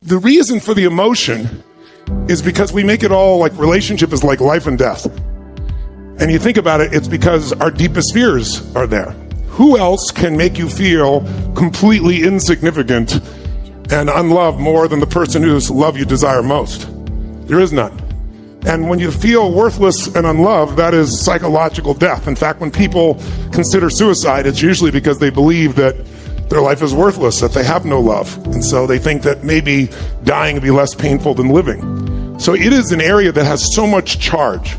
The reason for the emotion is because we make it all like relationship is like life and death. And you think about it, it's because our deepest fears are there. Who else can make you feel completely insignificant and unloved more than the person whose love you desire most? There is none. And when you feel worthless and unloved, that is psychological death. In fact, when people consider suicide, it's usually because they believe that their life is worthless, that they have no love. And so they think that maybe dying would be less painful than living. So it is an area that has so much charge.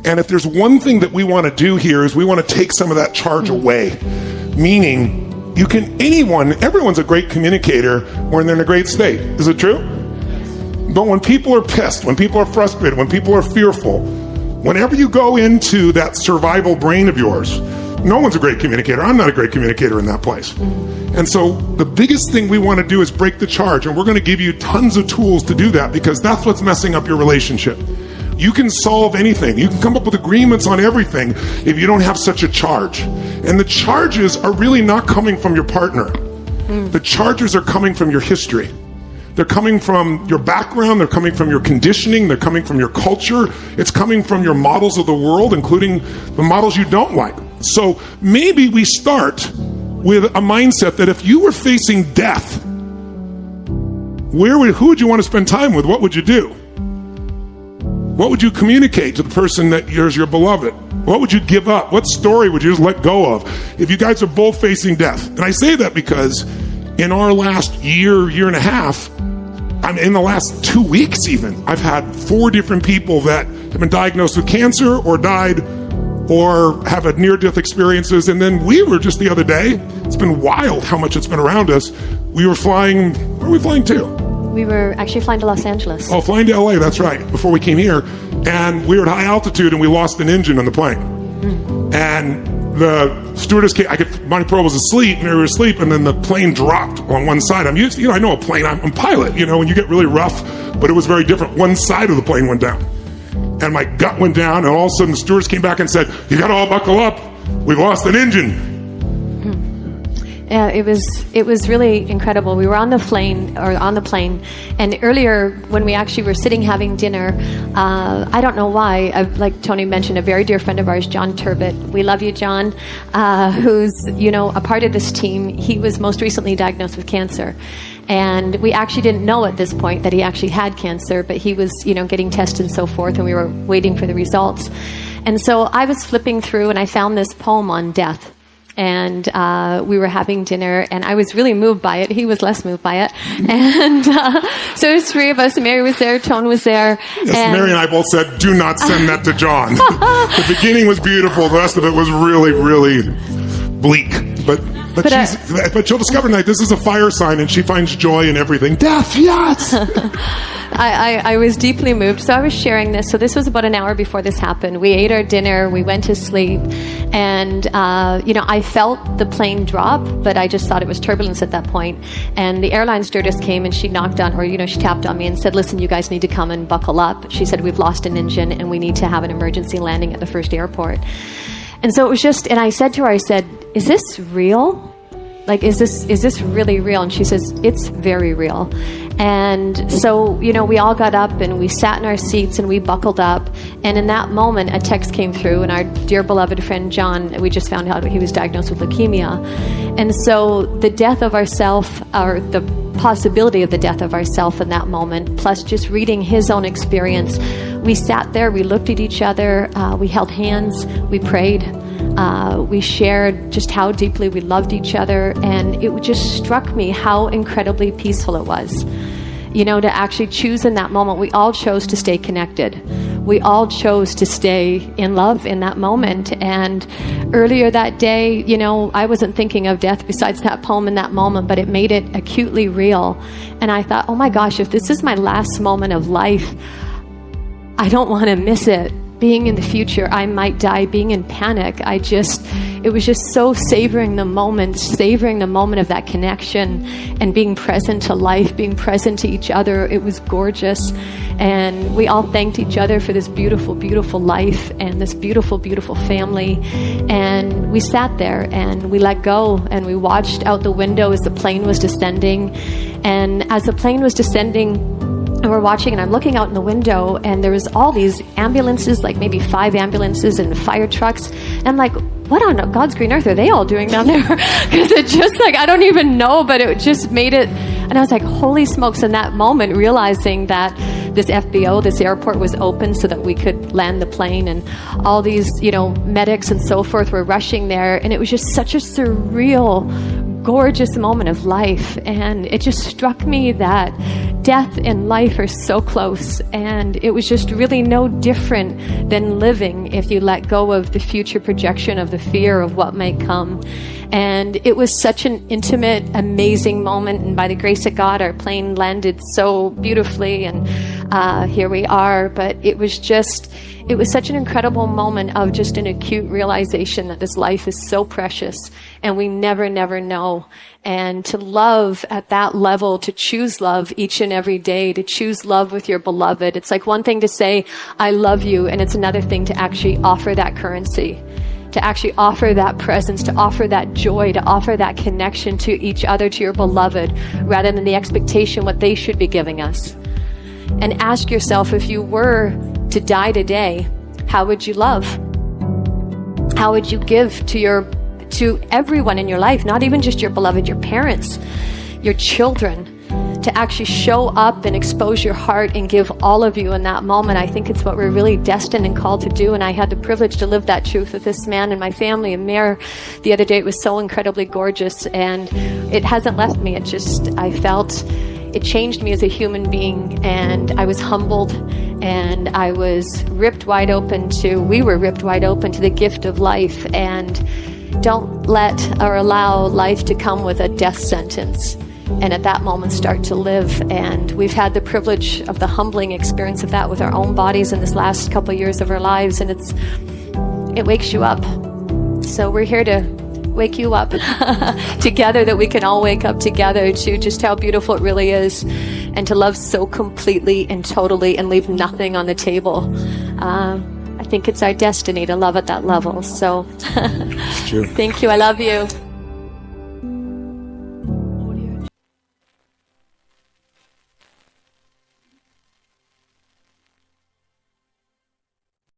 And if there's one thing that we want to do here is we want to take some of that charge away. Meaning, everyone's a great communicator when they're in a great state. Is it true? But when people are pissed, when people are frustrated, when people are fearful, whenever you go into that survival brain of yours, no one's a great communicator. I'm not a great communicator in that place. And so the biggest thing we want to do is break the charge. And we're going to give you tons of tools to do that, because that's what's messing up your relationship. You can solve anything. You can come up with agreements on everything if you don't have such a charge. And the charges are really not coming from your partner. The charges are coming from your history. They're coming from your background. They're coming from your conditioning. They're coming from your culture. It's coming from your models of the world, including the models you don't like. So maybe we start with a mindset that if you were facing death, who would you want to spend time with? What would you do? What would you communicate to the person that is your beloved? What would you give up? What story would you just let go of if you guys are both facing death? And I say that because in our last year and a half, in the last 2 weeks even, I've had 4 different people that have been diagnosed with cancer or died or have had near-death experiences. And then we were just the other day, it's been wild how much it's been around us. We were flying, where are we flying to? We were actually flying to Los Angeles. Oh, flying to LA, that's right, before we came here. And we were at high altitude and we lost an engine on the plane. And the stewardess came, my pro was asleep, and they were asleep, and then the plane dropped on one side. I'm used to, I know a plane, I'm a pilot, when you get really rough, but it was very different. One side of the plane went down. And my gut went down, and all of a sudden the stewardess came back and said, "You gotta all buckle up. We've lost an engine." Yeah, it was really incredible. We were on the plane, and earlier when we actually were sitting having dinner, I don't know why, like Tony mentioned, a very dear friend of ours, John Turbot. We love you, John, who's a part of this team. He was most recently diagnosed with cancer, and we actually didn't know at this point that he actually had cancer, but he was getting tested and so forth, and we were waiting for the results. And so I was flipping through, and I found this poem on death. And we were having dinner, and I was really moved by it. He was less moved by it. And so there's 3 of us. Mary was there, Tone was there. Yes, Mary and I both said, do not send that to John. The beginning was beautiful. The rest of it was really, really bleak. But she'll discover tonight this is a fire sign, and she finds joy in everything. Death, yes! I was deeply moved. So I was sharing this. So this was about an hour before this happened. We ate our dinner. We went to sleep. And, I felt the plane drop, but I just thought it was turbulence at that point. And the airline stewardess came and she knocked on, she tapped on me and said, "Listen, you guys need to come and buckle up." She said, "We've lost an engine and we need to have an emergency landing at the first airport." And so it was just, and I said to her, "Is this real? Like, is this really real?" And she says, "It's very real." And so, we all got up and we sat in our seats and we buckled up. And in that moment, a text came through, and our dear beloved friend John, we just found out he was diagnosed with leukemia. And so the death of ourself, or the possibility of the death of ourself in that moment, plus just reading his own experience, we sat there, we looked at each other, we held hands, we prayed. We shared just how deeply we loved each other, and it just struck me how incredibly peaceful it was. To actually choose in that moment. We all chose to stay connected. We all chose to stay in love in that moment. And earlier that day, I wasn't thinking of death besides that poem in that moment, but it made it acutely real. And I thought, oh my gosh, if this is my last moment of life, I don't want to miss it. being in the future, I might die, being in panic. It was just so savoring the moment of that connection and being present to life, being present to each other. It was gorgeous. And we all thanked each other for this beautiful, beautiful life and this beautiful, beautiful family. And we sat there and we let go and we watched out the window as the plane was descending. And as the plane was descending, and we're watching, and I'm looking out in the window, and there was all these ambulances, like maybe 5 ambulances and fire trucks. And I'm like, what on God's green earth are they all doing down there? Because it just I don't even know, but it just made it. And I was like, holy smokes, in that moment, realizing that this FBO, this airport was open so that we could land the plane, and all these, medics and so forth were rushing there. And it was just such a surreal, gorgeous moment of life. And it just struck me that death and life are so close, and it was just really no different than living if you let go of the future projection of the fear of what might come. And it was such an intimate, amazing moment, and by the grace of God, our plane landed so beautifully, and here we are. But it was such an incredible moment of just an acute realization that this life is so precious, and we never know. And to love at that level, to choose love each and every day, to choose love with your beloved. It's like one thing to say, I love you, and it's another thing to actually offer that currency, to actually offer that presence, to offer that joy, to offer that connection to each other, to your beloved, rather than the expectation what they should be giving us. And ask yourself, if you were to die today, how would you love? How would you give to everyone in your life, not even just your beloved, your parents, your children, to actually show up and expose your heart and give all of you in that moment? I think it's what we're really destined and called to do. And I had the privilege to live that truth with this man and my family and Mayor the other day. It was so incredibly gorgeous, and it hasn't left me. I felt it changed me as a human being, and I was humbled, and we were ripped wide open to the gift of life. And don't let or allow life to come with a death sentence, and at that moment start to live. And we've had the privilege of the humbling experience of that with our own bodies in this last couple of years of our lives, and it wakes you up. So we're here to wake you up together, that we can all wake up together to just how beautiful it really is, and to love so completely and totally and leave nothing on the table. I think it's our destiny to love at that level. So thank you. I love you.